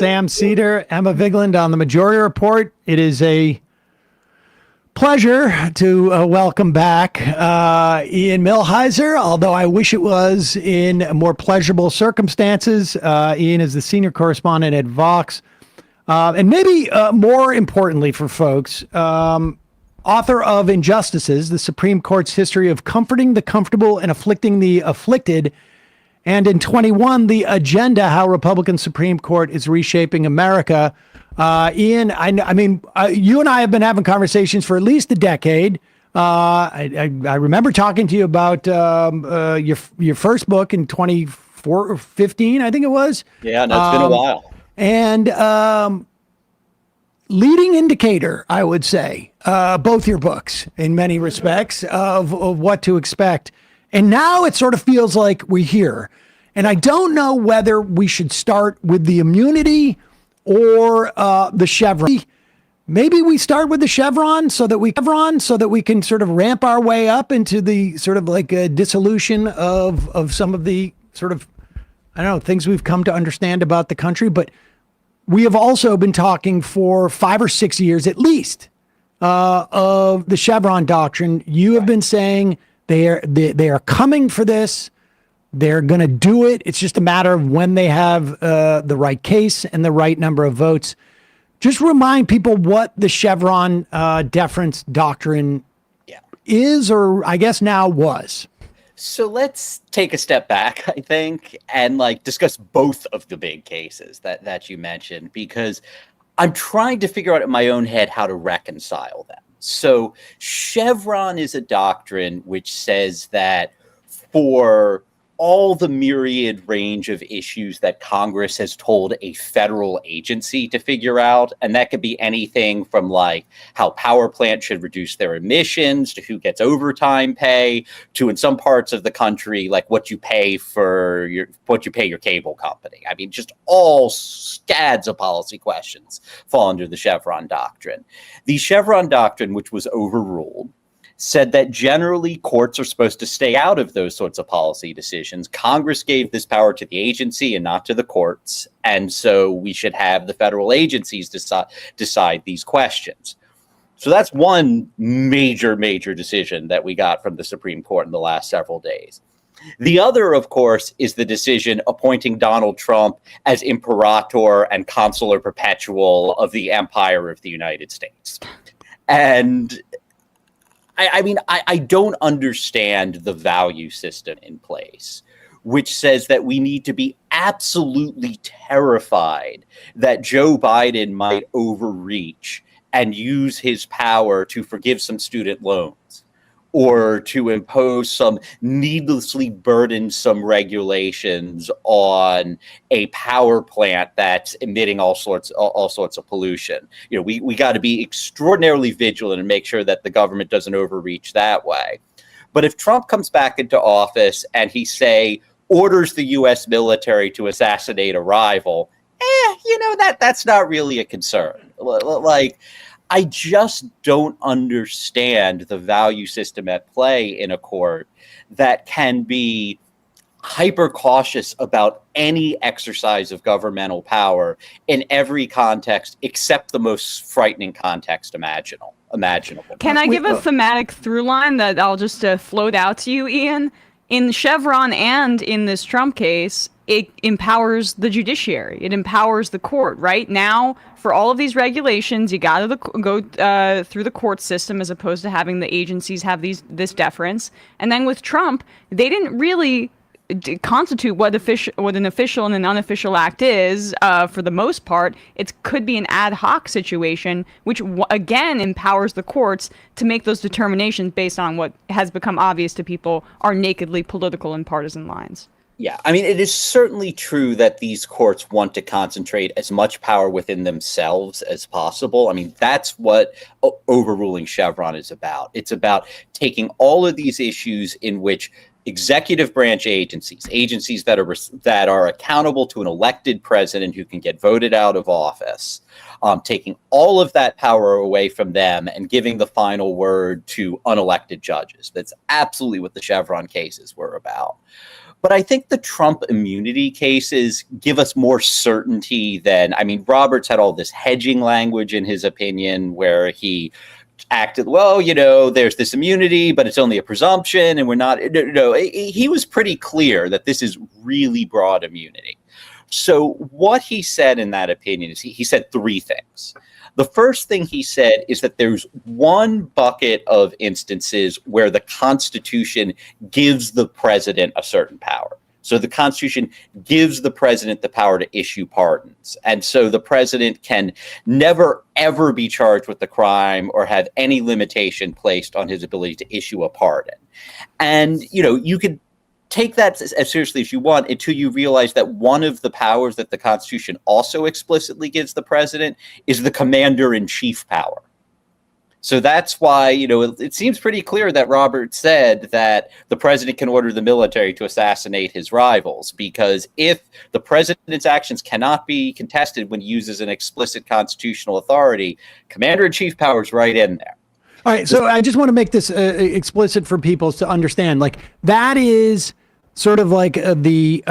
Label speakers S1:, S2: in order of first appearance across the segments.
S1: Sam Seder, Emma Vigeland on the Majority Report. It is a pleasure to welcome back Ian Millhiser, although I wish it was in more pleasurable circumstances. Ian is the senior correspondent at Vox. And maybe more importantly for folks, author of Injustices, the Supreme Court's history of comforting the comfortable and afflicting the afflicted. And in 21, The Agenda, how Republican Supreme Court is reshaping America. Ian, I mean, you and I have been having conversations for at least a decade. I remember talking to you about your first book in 2015, I think it was.
S2: Yeah, no, it's been a while.
S1: And leading indicator, I would say, both your books in many respects of what to expect. And now it sort of feels like we're here. And I don't know whether we should start with the immunity or the Chevron. Maybe we start with the Chevron so that we can sort of ramp our way up into the sort of like a dissolution of some of the sort of, I don't know, things we've come to understand about the country. But we have also been talking for 5 or 6 years at least of the Chevron doctrine. You have been saying they are coming for this. They're going to do it. It's just a matter of when they have the right case and the right number of votes. Just remind people what the Chevron Deference Doctrine is, or I guess now was.
S2: So let's take a step back, I think, and discuss both of the big cases that you mentioned, because I'm trying to figure out in my own head how to reconcile them. So Chevron is a doctrine which says that for all the myriad range of issues that Congress has told a federal agency to figure out, and that could be anything from how power plants should reduce their emissions, to who gets overtime pay, to in some parts of the country, what you pay your cable company. I mean, just all scads of policy questions fall under the Chevron doctrine. The Chevron doctrine, which was overruled, said that generally courts are supposed to stay out of those sorts of policy decisions. Congress gave this power to the agency and not to the courts. And so we should have the federal agencies decide these questions. So that's one major decision that we got from the Supreme Court in the last several days. The other, of course, is the decision appointing Donald Trump as imperator and consular perpetual of the Empire of the United States. And I mean, I don't understand the value system in place, which says that we need to be absolutely terrified that Joe Biden might overreach and use his power to forgive some student loans, or to impose some needlessly burdensome regulations on a power plant that's emitting all sorts of pollution. You know, we got to be extraordinarily vigilant and make sure that the government doesn't overreach that way. But if Trump comes back into office and he orders the U.S. military to assassinate a rival, that's not really a concern. I just don't understand the value system at play in a court that can be hyper cautious about any exercise of governmental power in every context except the most frightening context imaginable.
S3: Can I give a thematic through line that I'll just float out to you, Ian? In Chevron and in this Trump case, it empowers the judiciary. It empowers the court. Right now, for all of these regulations, you got to go through the court system as opposed to having the agencies have this deference. And then with Trump, they didn't really constitute what an official and an unofficial act is. For the most part, it could be an ad hoc situation, which again empowers the courts to make those determinations based on what has become obvious to people are nakedly political and partisan lines.
S2: Yeah, I mean, it is certainly true that these courts want to concentrate as much power within themselves as possible. I mean, that's what overruling Chevron is about. It's about taking all of these issues in which executive branch agencies that are accountable to an elected president who can get voted out of office, taking all of that power away from them and giving the final word to unelected judges. That's absolutely what the Chevron cases were about. But I think the Trump immunity cases give us more certainty than, Roberts had all this hedging language in his opinion where he acted, well, there's this immunity, but it's only a presumption, and we're not, he was pretty clear that this is really broad immunity. So what he said in that opinion is he said three things. The first thing he said is that there's one bucket of instances where the Constitution gives the president a certain power. So the Constitution gives the president the power to issue pardons. And so the president can never, ever be charged with the crime or have any limitation placed on his ability to issue a pardon. And, you could take that as seriously as you want until you realize that one of the powers that the Constitution also explicitly gives the president is the commander-in-chief power. So that's why, it seems pretty clear that Roberts said that the president can order the military to assassinate his rivals, because if the president's actions cannot be contested when he uses an explicit constitutional authority, commander-in-chief power is right in there.
S1: All right, so I just want to make this explicit for people to understand. Like, that is sort of like of the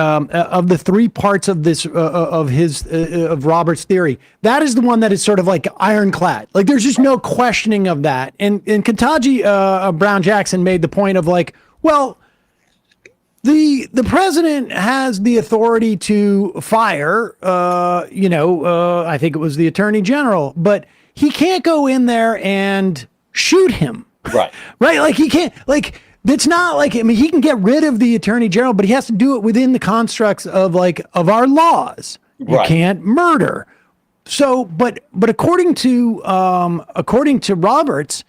S1: three parts of this of Robert's theory. That is the one that is sort of like ironclad. Like, there's just no questioning of that. And Ketanji Brown Jackson made the point of like, well, the president has the authority to fire. I think it was the attorney general, but he can't go in there and shoot him.
S2: Right.
S1: Right. Like, he can't, like, it's not like, he can get rid of the attorney general, but he has to do it within the constructs of our laws. You
S2: Right.
S1: can't murder. So, but according to Roberts,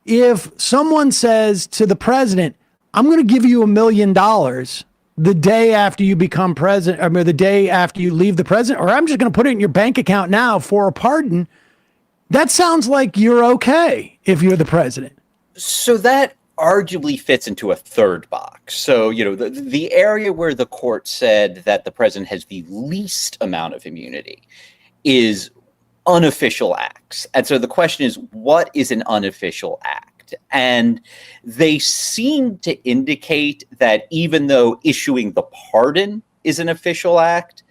S1: if someone says to the president, I'm going to give you $1 million the day after you become president, or the day after you leave the president, or I'm just going to put it in your bank account now for a pardon, that sounds like you're okay if you're the president.
S2: So that arguably fits into a third box. So, the area where the court said that the president has the least amount of immunity is unofficial acts. And so the question is, what is an unofficial act? And they seem to indicate that even though issuing the pardon is an official act,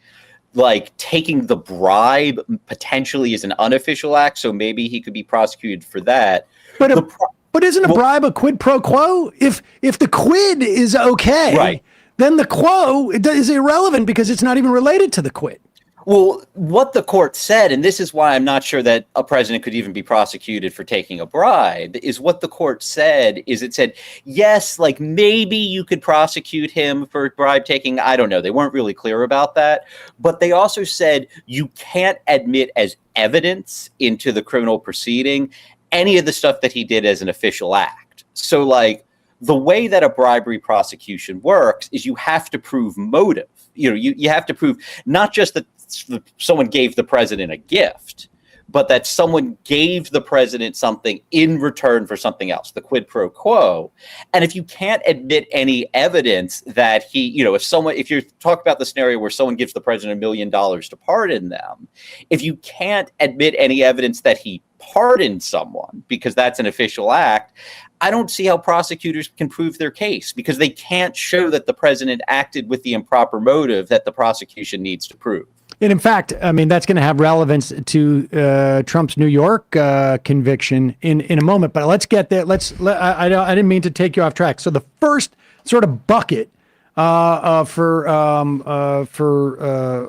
S2: like taking the bribe potentially is an unofficial act, so maybe he could be prosecuted for that.
S1: But isn't a bribe a quid pro quo? If the quid is okay,
S2: right,
S1: then the quo is irrelevant because it's not even related to the quid.
S2: Well, what the court said, and this is why I'm not sure that a president could even be prosecuted for taking a bribe, is what the court said is it said, yes, like maybe you could prosecute him for bribe taking. I don't know. They weren't really clear about that. But they also said you can't admit as evidence into the criminal proceeding any of the stuff that he did as an official act. So like the way that a bribery prosecution works is you have to prove motive. You have to prove not just that someone gave the president a gift, but that someone gave the president something in return for something else, the quid pro quo. And if you can't admit any evidence that if you're talking about the scenario where someone gives the president $1 million to pardon them, if you can't admit any evidence that he pardoned someone because that's an official act, I don't see how prosecutors can prove their case because they can't show that the president acted with the improper motive that the prosecution needs to prove.
S1: And in fact, that's going to have relevance to Trump's New York conviction in a moment. But let's get there. I didn't mean to take you off track. So the first sort of bucket for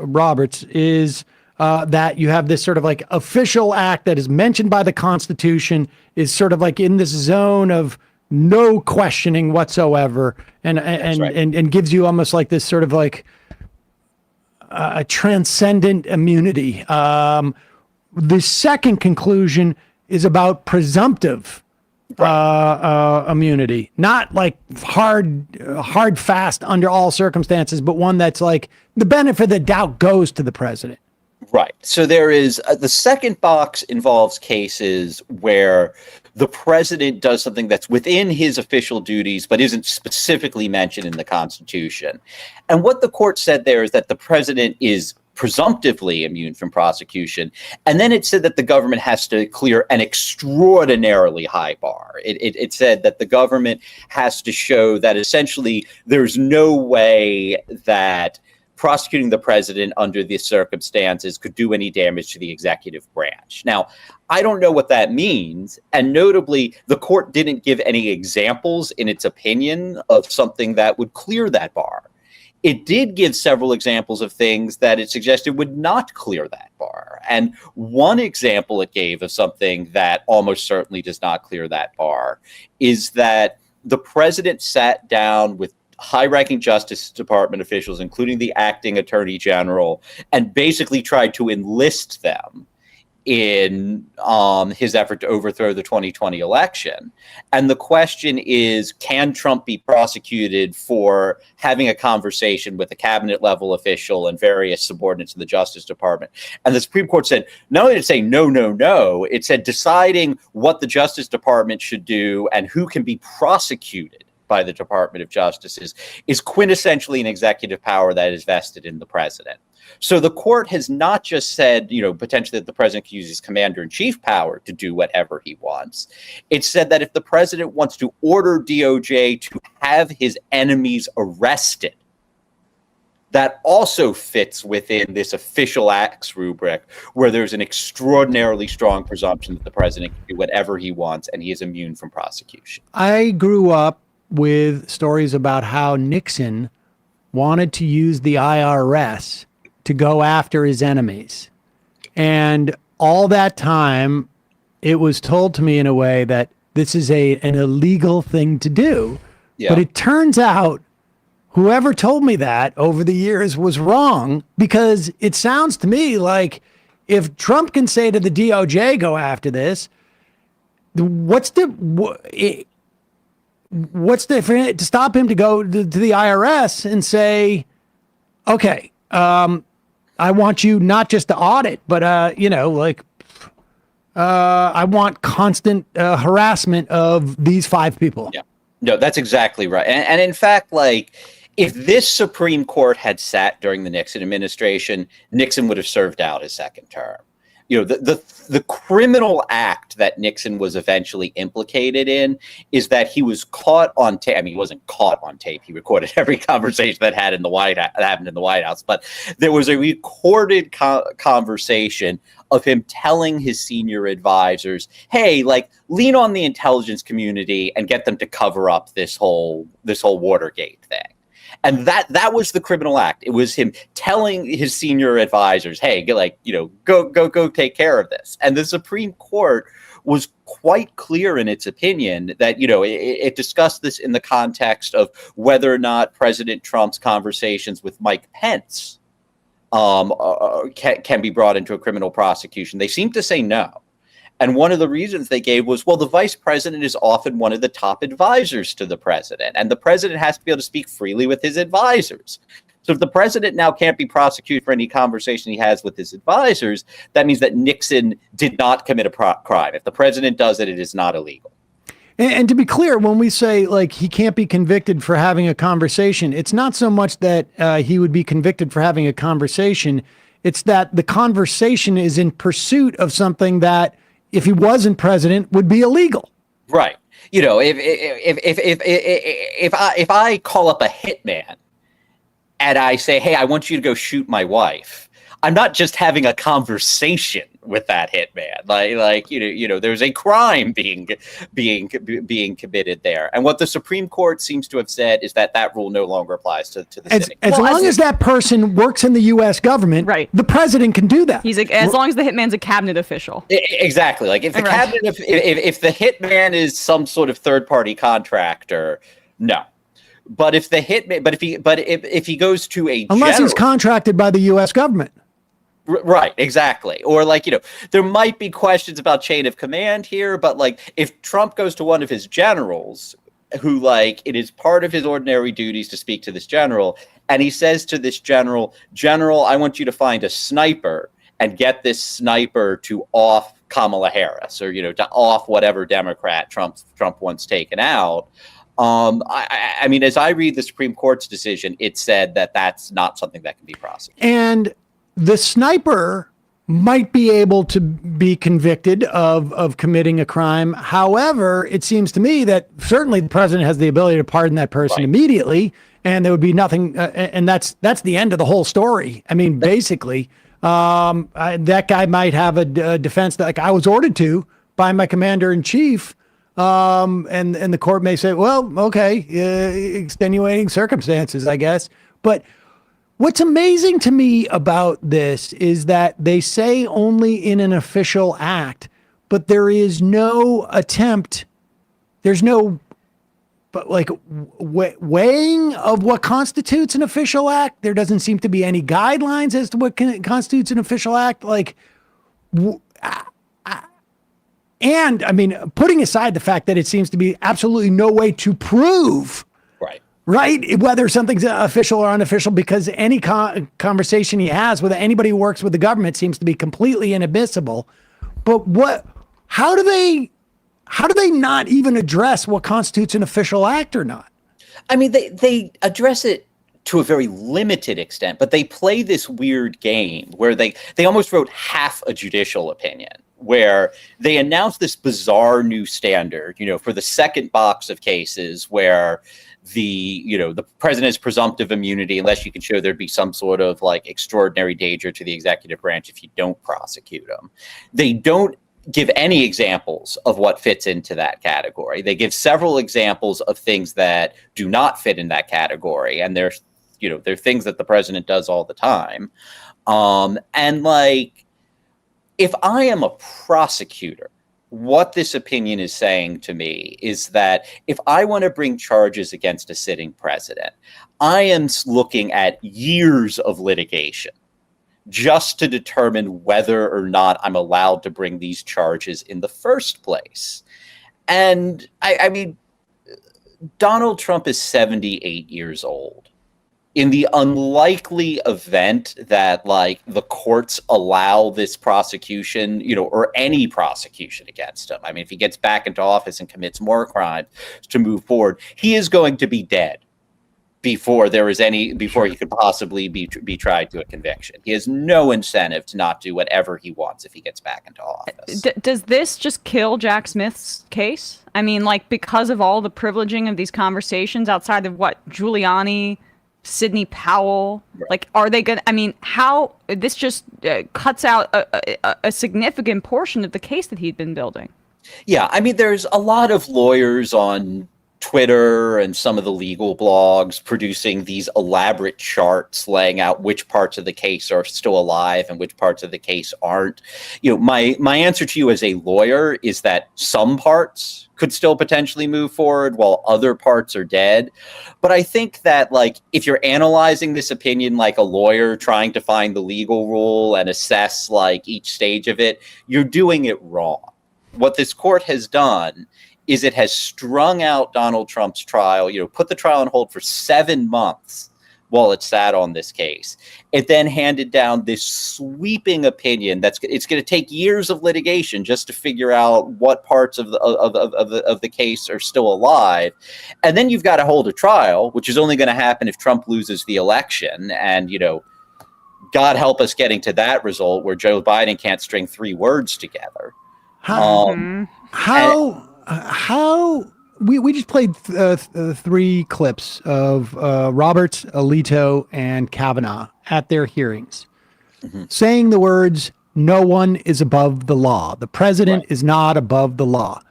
S1: Roberts is that you have this sort of like official act that is mentioned by the Constitution, is sort of like in this zone of no questioning whatsoever, and
S2: right.
S1: and gives you almost like this sort of like a transcendent immunity. The second conclusion is about presumptive immunity, not like hard fast under all circumstances, but one that's like the benefit of the doubt goes to the president.
S2: Right. So there is the second box involves cases where the president does something that's within his official duties, but isn't specifically mentioned in the Constitution. And what the court said there is that the president is presumptively immune from prosecution. And then it said that the government has to clear an extraordinarily high bar. It said that the government has to show that essentially there's no way that prosecuting the president under these circumstances could do any damage to the executive branch. Now, I don't know what that means. And notably, the court didn't give any examples in its opinion of something that would clear that bar. It did give several examples of things that it suggested would not clear that bar. And one example it gave of something that almost certainly does not clear that bar is that the president sat down with high-ranking Justice Department officials, including the acting attorney general, and basically tried to enlist them in his effort to overthrow the 2020 election. And the question is, can Trump be prosecuted for having a conversation with a cabinet level official and various subordinates of the Justice Department? And the Supreme Court said, not only did it say no, no, no, it said deciding what the Justice Department should do and who can be prosecuted by the Department of Justice is quintessentially an executive power that is vested in the president. So the court has not just said, potentially that the president can use his commander-in-chief power to do whatever he wants. It said that if the president wants to order DOJ to have his enemies arrested, that also fits within this official acts rubric where there's an extraordinarily strong presumption that the president can do whatever he wants and he is immune from prosecution.
S1: I grew up with stories about how Nixon wanted to use the IRS to go after his enemies. And all that time, it was told to me in a way that this is an illegal thing to do. Yeah. But it turns out whoever told me that over the years was wrong, because it sounds to me like if Trump can say to the DOJ, go after this, what's to stop him to go to the IRS and say, okay, I want you not just to audit, but, I want constant harassment of these 5 people.
S2: Yeah, no, that's exactly right. And in fact, if this Supreme Court had sat during the Nixon administration, Nixon would have served out his second term. The criminal act that Nixon was eventually implicated in is that he was caught on tape. I mean, he wasn't caught on tape. He recorded every conversation that happened in the White House. But there was a recorded conversation of him telling his senior advisors, hey, lean on the intelligence community and get them to cover up this whole Watergate thing. And that was the criminal act. It was him telling his senior advisors, hey, go take care of this. And the Supreme Court was quite clear in its opinion that, it discussed this in the context of whether or not President Trump's conversations with Mike Pence can be brought into a criminal prosecution. They seemed to say no. And one of the reasons they gave was, well, the vice president is often one of the top advisors to the president, and the president has to be able to speak freely with his advisors. So if the president now can't be prosecuted for any conversation he has with his advisors, that means that Nixon did not commit a crime. If the president does it, it is not illegal.
S1: And to be clear, when we say he can't be convicted for having a conversation, it's not so much that he would be convicted for having a conversation. It's that the conversation is in pursuit of something that, if he wasn't president, would be illegal.
S2: Right. If I call up a hitman and I say, hey, I want you to go shoot my wife, I'm not just having a conversation with that hitman. There's a crime being committed there. And what the Supreme Court seems to have said is that rule no longer applies to the city.
S1: As long as that person works in the U.S. government, right, the president can do that.
S3: As long as the hitman's a cabinet official.
S2: Exactly. If the cabinet, if the hitman is some sort of third-party contractor, no. But if the hitman, if he goes to a
S1: unless he's contracted by the U.S. government.
S2: Right, exactly. Or there might be questions about chain of command here, but if Trump goes to one of his generals who it is part of his ordinary duties to speak to this general, and he says to this general, I want you to find a sniper and get this sniper to off Kamala Harris or, to off whatever Democrat Trump wants taken out. I mean, as I read the Supreme Court's decision, it said that that's not something that can be prosecuted.
S1: And the sniper might be able to be convicted of committing a crime. However, it seems to me that certainly the president has the ability to pardon that person immediately, and there would be nothing. And that's the end of the whole story. I mean, basically, that guy might have a defense that, like, I was ordered to by my commander in chief. And the court may say, well, okay, extenuating circumstances, I guess. But what's amazing to me about this is that they say only in an official act, but there is no attempt. There's no, but like weighing of what constitutes an official act. There doesn't seem to be any guidelines as to what constitutes an official act. Like, and I mean, putting aside the fact that it seems to be absolutely no way to prove, right, whether something's official or unofficial, because any conversation he has with anybody who works with the government seems to be completely inadmissible. But how do they not even address what constitutes an official act or not?
S2: I mean, they address it to a very limited extent, but they play this weird game where they almost wrote half a judicial opinion, where they announced this bizarre new standard, for the second box of cases where the president has presumptive immunity unless you can show there'd be some sort of like extraordinary danger to the executive branch if you don't prosecute him. They don't give any examples of what fits into that category. They give several examples of things that do not fit in that category, and they're things that the president does all the time. And like, if I am a prosecutor, what this opinion is saying to me is that if I want to bring charges against a sitting president, I am looking at years of litigation just to determine whether or not I'm allowed to bring these charges in the first place. And I mean, Donald Trump is 78 years old. In the unlikely event that like the courts allow this prosecution, or any prosecution against him, I mean, if he gets back into office and commits more crimes to move forward, he is going to be dead before he could possibly be tried to a conviction. He has no incentive to not do whatever he wants if he gets back into office.
S3: Does this just kill Jack Smith's case? I mean, like, because of all the privileging of these conversations outside of what Giuliani, Sidney Powell, like, are they gonna? I mean, how this just cuts out a significant portion of the case that he'd been building.
S2: Yeah, I mean, there's a lot of lawyers on Twitter and some of the legal blogs producing these elaborate charts laying out which parts of the case are still alive and which parts of the case aren't. My answer to you as a lawyer is that some parts could still potentially move forward while other parts are dead. But I think that, like, if you're analyzing this opinion like a lawyer trying to find the legal rule and assess like each stage of it, you're doing it wrong. What this court has done is it has strung out Donald Trump's trial, put the trial on hold for 7 months while it sat on this case. It then handed down this sweeping opinion it's going to take years of litigation just to figure out what parts of the case are still alive. And then you've got to hold a trial, which is only going to happen if Trump loses the election. And, God help us getting to that result where Joe Biden can't string 3 words together.
S1: We just played 3 clips of Roberts, Alito, and Kavanaugh at their hearings, saying the words, "No one is above the law. The president is not above the law."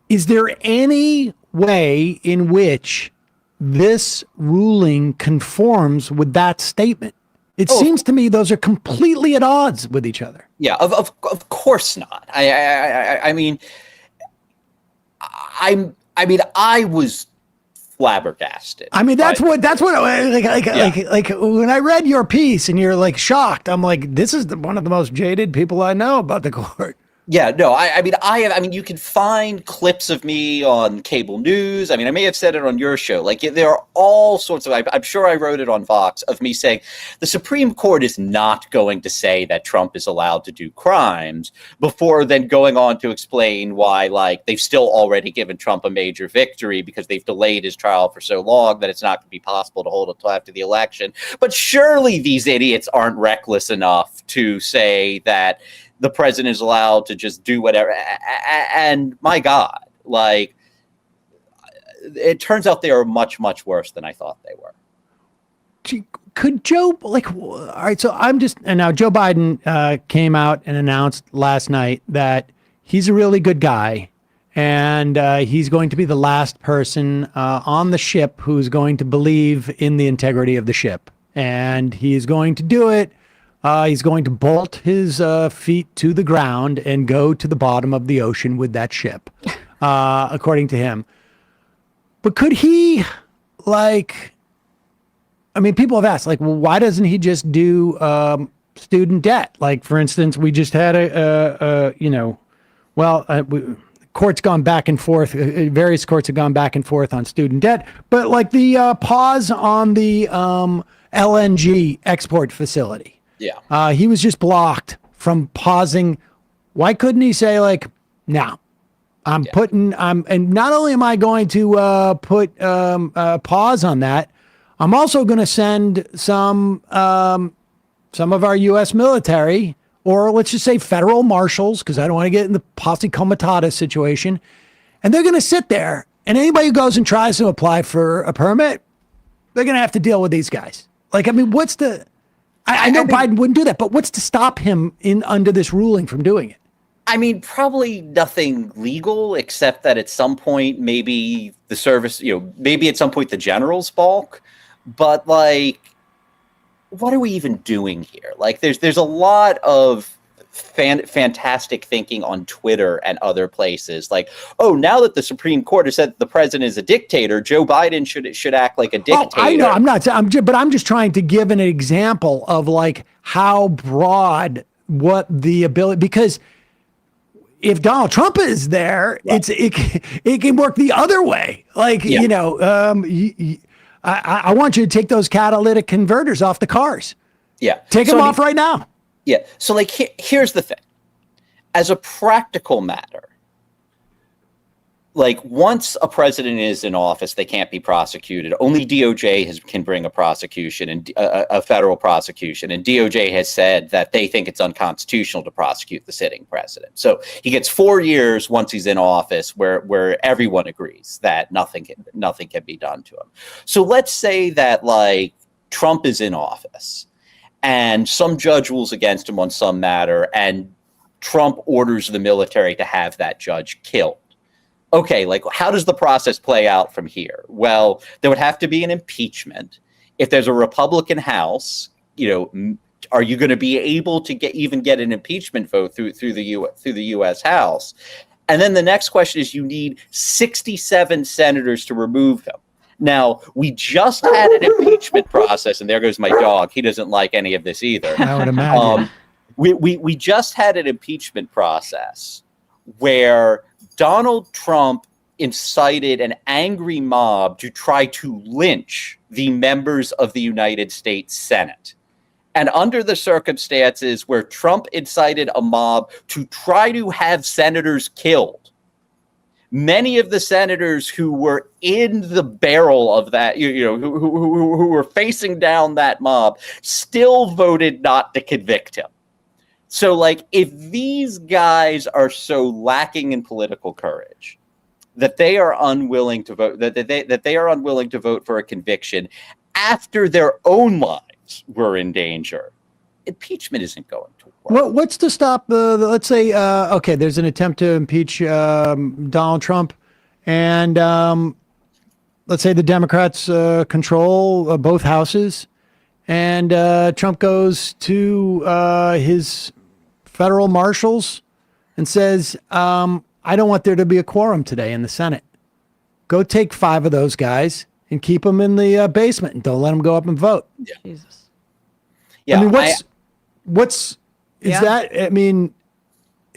S1: Is there any way in which this ruling conforms with that statement? It seems to me those are completely at odds with each other.
S2: Yeah, of course not. I mean, I was flabbergasted.
S1: I mean, that's what like when I read your piece and you're like shocked, I'm like, this is one of the most jaded people I know about the court.
S2: Yeah, no, I mean, you can find clips of me on cable news. I mean, I may have said it on your show. Like, there are all sorts of, I'm sure I wrote it on Vox, of me saying the Supreme Court is not going to say that Trump is allowed to do crimes before then going on to explain why, like, they've still already given Trump a major victory because they've delayed his trial for so long that it's not going to be possible to hold it until after the election. But surely these idiots aren't reckless enough to say that the president is allowed to just do whatever. And my God, like, it turns out they are much, much worse than I thought they were.
S1: Could Joe, like, all right, so and now Joe Biden came out and announced last night that he's a really good guy. And he's going to be the last person on the ship who's going to believe in the integrity of the ship. And he is going to do it. He's going to bolt his feet to the ground and go to the bottom of the ocean with that ship, according to him. But could he, like, I mean, people have asked, like, well, why doesn't he just do student debt? Like, for instance, we just had courts gone back and forth. Various courts have gone back and forth on student debt. But, like, the pause on the LNG export facility.
S2: Yeah.
S1: He was just blocked from pausing. Why couldn't he say, like, no, and not only am I going to put pause on that, I'm also going to send some of our U.S. military, or let's just say federal marshals, because I don't want to get in the posse comitatus situation. And they're going to sit there, and anybody who goes and tries to apply for a permit, they're going to have to deal with these guys. Like, I mean, what's the... I know Biden wouldn't do that, but what's to stop him under this ruling from doing it?
S2: I mean, probably nothing legal, except that at some point, maybe the service, maybe at some point the generals balk. But, like, what are we even doing here? Like, there's a lot of fantastic thinking on Twitter and other places. Like, oh, now that the Supreme Court has said that the president is a dictator, Joe Biden should act like a dictator.
S1: Oh, I know, I'm just trying to give an example of, like, how broad what the ability, because if Donald Trump is there, right, it can work the other way. Like, I want you to take those catalytic converters off the cars.
S2: Yeah.
S1: Take them off right now.
S2: Yeah. So, like, here's the thing. As a practical matter, like, once a president is in office, they can't be prosecuted. Only DOJ can bring a prosecution, and a federal prosecution. And DOJ has said that they think it's unconstitutional to prosecute the sitting president. So he gets 4 years once he's in office, where everyone agrees that nothing can be done to him. So let's say that, like, Trump is in office, and some judge rules against him on some matter, and Trump orders the military to have that judge killed. Okay, like, how does the process play out from here? Well, there would have to be an impeachment. If there's a Republican House, are you going to be able to get an impeachment vote through the U.S. House? And then the next question is, you need 67 senators to remove him. Now, we just had an impeachment process, and there goes my dog. He doesn't like any of this either.
S1: I would imagine.
S2: We just had an impeachment process where Donald Trump incited an angry mob to try to lynch the members of the United States Senate. And under the circumstances where Trump incited a mob to try to have senators killed, many of the senators who were in the barrel of that, who were facing down that mob, still voted not to convict him. So, like, if these guys are so lacking in political courage that they are unwilling to vote, that they are unwilling to vote for a conviction after their own lives were in danger, impeachment isn't going to work.
S1: What's to stop let's say, there's an attempt to impeach Donald Trump, and let's say the Democrats control both houses, and Trump goes to his federal marshals and says, I don't want there to be a quorum today in the Senate. Go take 5 of those guys and keep them in the basement and don't let them go up and vote.
S2: Yeah.
S3: Jesus.
S2: Yeah.
S1: I mean, that? I mean,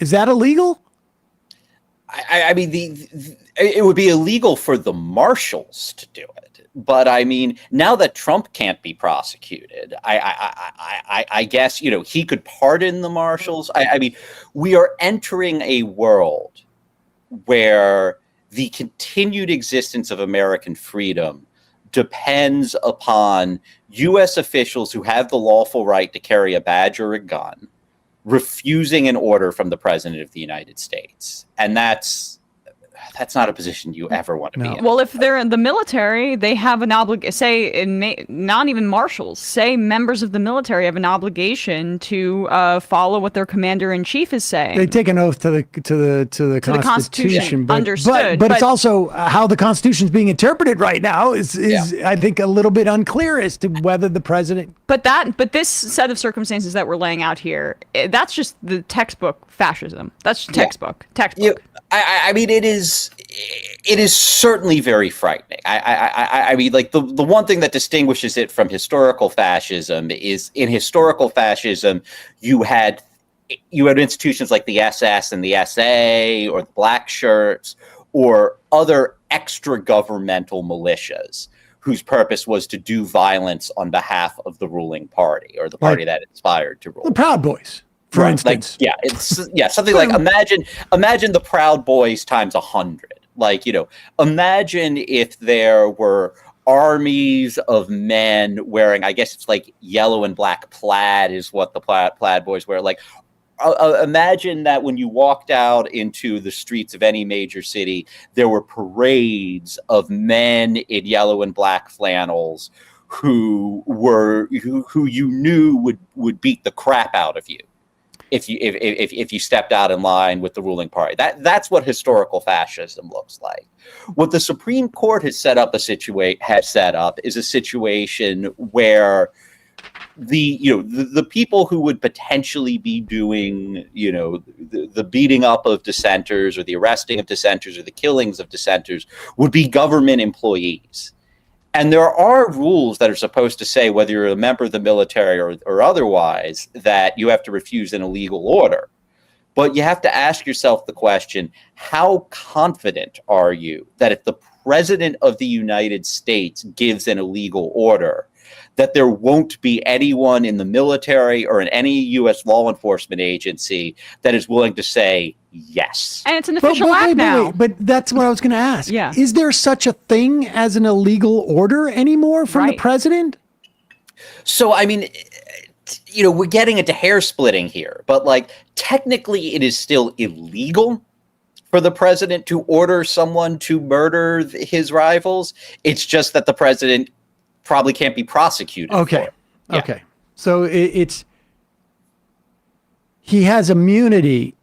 S1: Is that illegal?
S2: I mean, it would be illegal for the marshals to do it, but I mean, now that Trump can't be prosecuted, I guess he could pardon the marshals. I mean, we are entering a world where the continued existence of American freedom depends upon U.S. officials who have the lawful right to carry a badge or a gun refusing an order from the president of the United States. And that's not a position you ever want to be in.
S3: Well, if they're in the military, they have an obligation, not even marshals, say members of the military have an obligation to follow what their commander-in-chief is saying.
S1: They take an oath to the Constitution.
S3: Understood.
S1: But it's also how the Constitution is being interpreted right now is I think, a little bit unclear as to whether the president...
S3: But this set of circumstances that we're laying out here, that's just the textbook fascism. That's textbook.
S2: I mean, it is certainly very frightening. I mean, like the one thing that distinguishes it from historical fascism is in historical fascism, you had institutions like the SS and the SA or the Black Shirts or other extra governmental militias whose purpose was to do violence on behalf of the ruling party or the party that inspired to rule.
S1: The Proud Boys. For instance,
S2: it's something like imagine the Proud Boys times 100. Like, imagine if there were armies of men wearing, I guess it's like yellow and black plaid is what the plaid boys wear. Like, imagine that when you walked out into the streets of any major city, there were parades of men in yellow and black flannels who you knew would beat the crap out of you if you stepped out in line with the ruling party. That's what historical fascism looks like. What the Supreme Court has set up is a situation where the people who would potentially be doing the beating up of dissenters or the arresting of dissenters or the killings of dissenters would be government employees. And there are rules that are supposed to say, whether you're a member of the military or otherwise, that you have to refuse an illegal order. But you have to ask yourself the question, how confident are you that if the president of the United States gives an illegal order, that there won't be anyone in the military or in any U.S. law enforcement agency that is willing to say yes?
S3: And it's an official act now.
S1: But that's what I was going to ask.
S3: Yeah.
S1: Is there such a thing as an illegal order anymore from the president?
S2: So, I mean, we're getting into hair splitting here, but like technically it is still illegal for the president to order someone to murder his rivals. It's just that the president probably can't be prosecuted.
S1: Okay.
S2: For it.
S1: Okay. So he has immunity.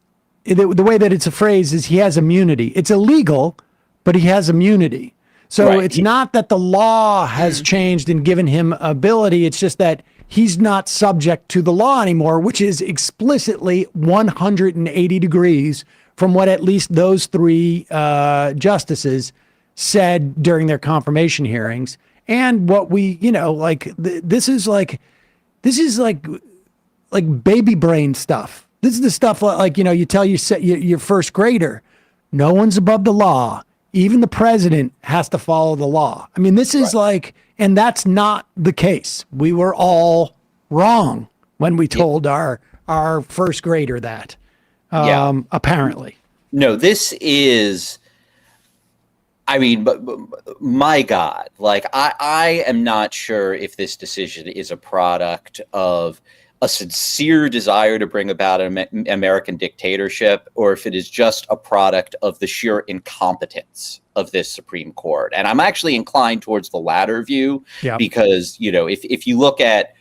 S1: The way that it's a phrase is he has immunity. It's illegal, but he has immunity. So it's not that the law has changed and given him ability. It's just that he's not subject to the law anymore, which is explicitly 180 degrees from what at least those three justices said during their confirmation hearings. And what we, this is like baby brain stuff. This is the stuff like, you tell your first grader, no one's above the law. Even the president has to follow the law. I mean, this is and that's not the case. We were all wrong when we told our first grader that, apparently.
S2: No, this is... I mean, but my God, like I am not sure if this decision is a product of a sincere desire to bring about an American dictatorship, or if it is just a product of the sheer incompetence of this Supreme Court. And I'm actually inclined towards the latter view, because, if you look at,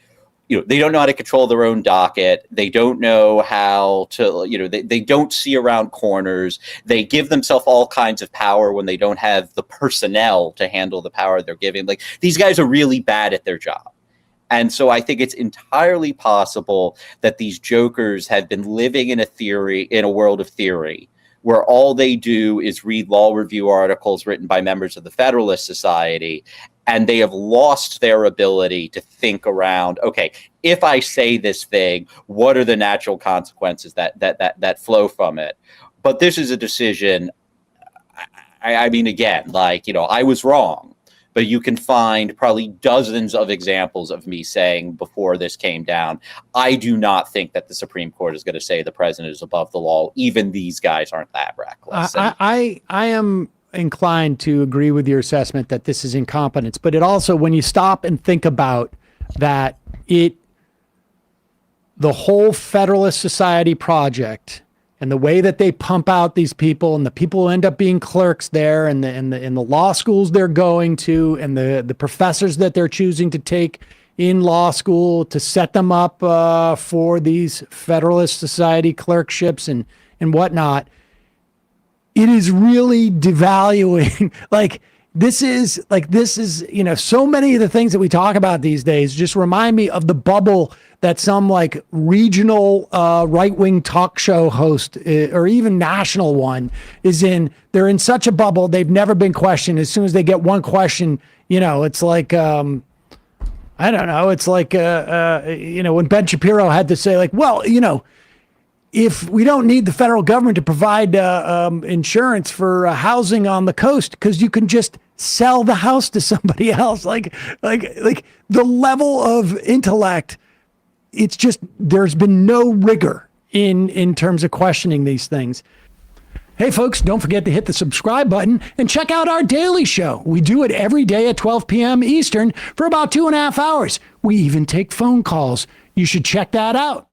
S2: they don't know how to control their own docket. They don't know how to, they don't see around corners. They give themselves all kinds of power when they don't have the personnel to handle the power they're giving. Like, these guys are really bad at their job. And so I think it's entirely possible that these jokers have been living in a world of theory, where all they do is read law review articles written by members of the Federalist Society and they have lost their ability to think around, okay, if I say this thing, what are the natural consequences that flow from it? But this is a decision. I mean, again, like, I was wrong, but you can find probably dozens of examples of me saying before this came down, I do not think that the Supreme Court is going to say the president is above the law. Even these guys aren't that reckless.
S1: I am inclined to agree with your assessment that this is incompetence, but it also, when you stop and think about that, the whole Federalist Society project and the way that they pump out these people, and the people who end up being clerks there, and the law schools they're going to, and the professors that they're choosing to take in law school to set them up for these Federalist Society clerkships and whatnot, it is really devaluing. This is, so many of the things that we talk about these days just remind me of the bubble that some regional right-wing talk show host or even national one is in. They're in such a bubble. They've never been questioned. As soon as they get one question, it's like, I don't know. It's like, when Ben Shapiro had to say, if we don't need the federal government to provide insurance for housing on the coast, because you can just sell the house to somebody else. Like the level of intellect, it's just, there's been no rigor in terms of questioning these things. Hey folks, don't forget to hit the subscribe button and check out our daily show. We do it every day at 12 p.m. Eastern for about 2.5 hours. We even take phone calls. You should check that out.